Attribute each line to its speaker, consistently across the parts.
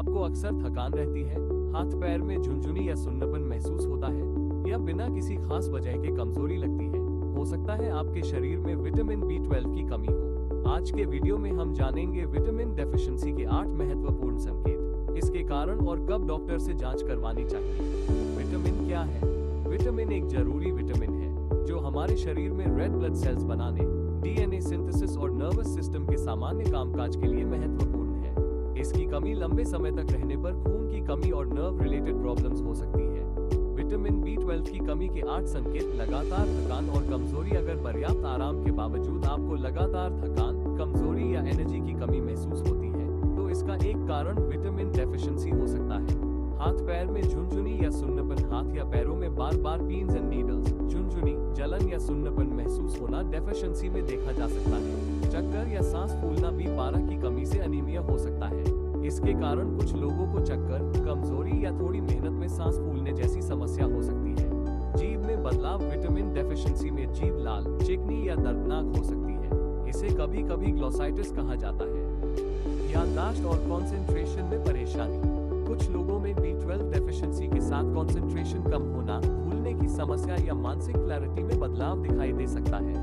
Speaker 1: आपको अक्सर थकान रहती है, हाथ पैर में झुनझुनी या सुन्नपन महसूस होता है, या बिना किसी खास वजह के कमजोरी लगती है, हो सकता है आपके शरीर में विटामिन B12 की कमी हो। आज के वीडियो में हम जानेंगे विटामिन डेफिशिएंसी के 8 महत्वपूर्ण संकेत, इसके कारण और कब डॉक्टर से जांच करवानी चाहिए। विटामिन क्या है? विटामिन एक जरूरी विटामिन है जो हमारे शरीर में रेड ब्लड सेल्स बनाने, DNA सिंथेसिस और नर्वस सिस्टम के सामान्य कामकाज के लिए महत्वपूर्ण है। इसकी कमी लंबे समय तक रहने पर खून की कमी और नर्व रिलेटेड प्रॉब्लम्स हो सकती है। विटामिन B12 की कमी के 8 संकेत। लगातार थकान और कमजोरी। अगर पर्याप्त आराम के बावजूद आपको लगातार थकान, कमजोरी या एनर्जी की कमी महसूस होती है, तो इसका एक कारण विटामिन डेफिशिएंसी हो सकता है। हाथ पैर में झुनझुनी या सुन्नपन। हाथ या पैरों में बार बार पिन्स एंड नीडल्स, झुनझुनी, जलन या सुन्नपन महसूस होना डेफिशिएंसी में देखा जा सकता है। चक्कर या सांस फूलना B12 की कमी से अनीमिया हो सकता है। इसके कारण कुछ लोगों को चक्कर, कमजोरी या थोड़ी मेहनत में सांस फूलने जैसी समस्या हो सकती है। जीभ में बदलाव। विटामिन डेफिशिएंसी में जीभ लाल, चिकनी या दर्दनाक हो सकती है। इसे कभी कभी ग्लोसाइटिस कहा जाता है। याददाश्त और कंसंट्रेशन में परेशानी। कुछ लोगों में B12 डेफिशिएंसी के साथ कंसंट्रेशन कम होना, भूलने की समस्या या मानसिक क्लैरिटी में बदलाव दिखाई दे सकता है।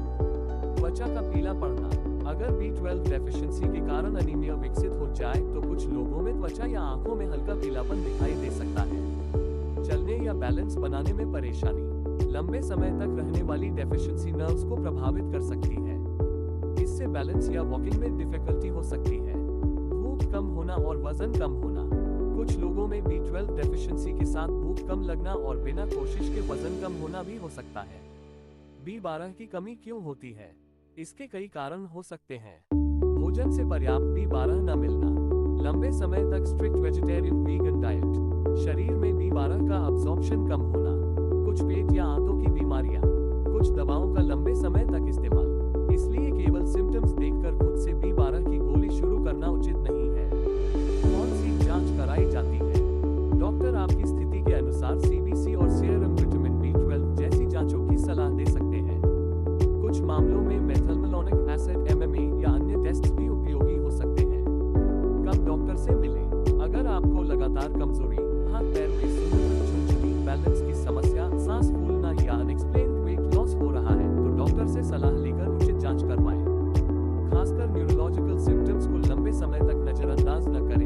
Speaker 1: त्वचा का पीला पड़ना। अगर B12 डेफिशिएंसी के कारण अनीमिया विकसित हो जाए तो कुछ लोगों में त्वचा या आंखों में हल्का पीलापन दिखाई दे सकता है। चलने या बैलेंस बनाने में परेशानी। लंबे समय तक रहने वाली डेफिशिएंसी नर्व्स को प्रभावित कर सकती है। इससे बैलेंस या वॉकिंग में डिफिकल्टी हो सकती है। भूख कम होना और वजन कम होना। कुछ लोगों में B12 डेफिशिएंसी के साथ भूख कम लगना और बिना कोशिश के वजन कम होना भी हो सकता है। B12 की कमी क्यों होती है? इसके कई कारण हो सकते हैं। भोजन से पर्याप्त B12 न मिलना, लंबे समय तक स्ट्रिक्ट वेजिटेरियन वीगन डाइट, शरीर में B12 का अब्जॉर्प्शन कम होना, कुछ पेट या आंतों की बीमारियां, कुछ दवाओं का लंबे समय तक इस्तेमाल। इसलिए केवल सिम्टम्स देखकर खुद से B12 की गोली शुरू करना उचित नहीं है। कौन सी जांच कराई जाती है? डॉक्टर आपकी स्थिति के अनुसार CBC और सीरम विटामिन B12 जैसी जांचों की सलाह दे सकते हैं। कुछ मामलों में मेथैल्मेलोनिक एसिड MMA या अन्य टेस्ट भी उपयोगी हो सकते हैं। कब डॉक्टर से मिलें? अगर आपको लगातार कमजोरी, हाथ पैर में सुन्नपन, झुनझुनी, बैलेंस की समस्या, सांस फूलना या अनएक्सप्लेन्ड वेट लॉस हो रहा है तो डॉक्टर से सलाह लेकर उचित जांच करवाएं। खासकर न्यूरोलॉजिकल सिम्टम्स को लंबे समय तक नजरअंदाज न करें।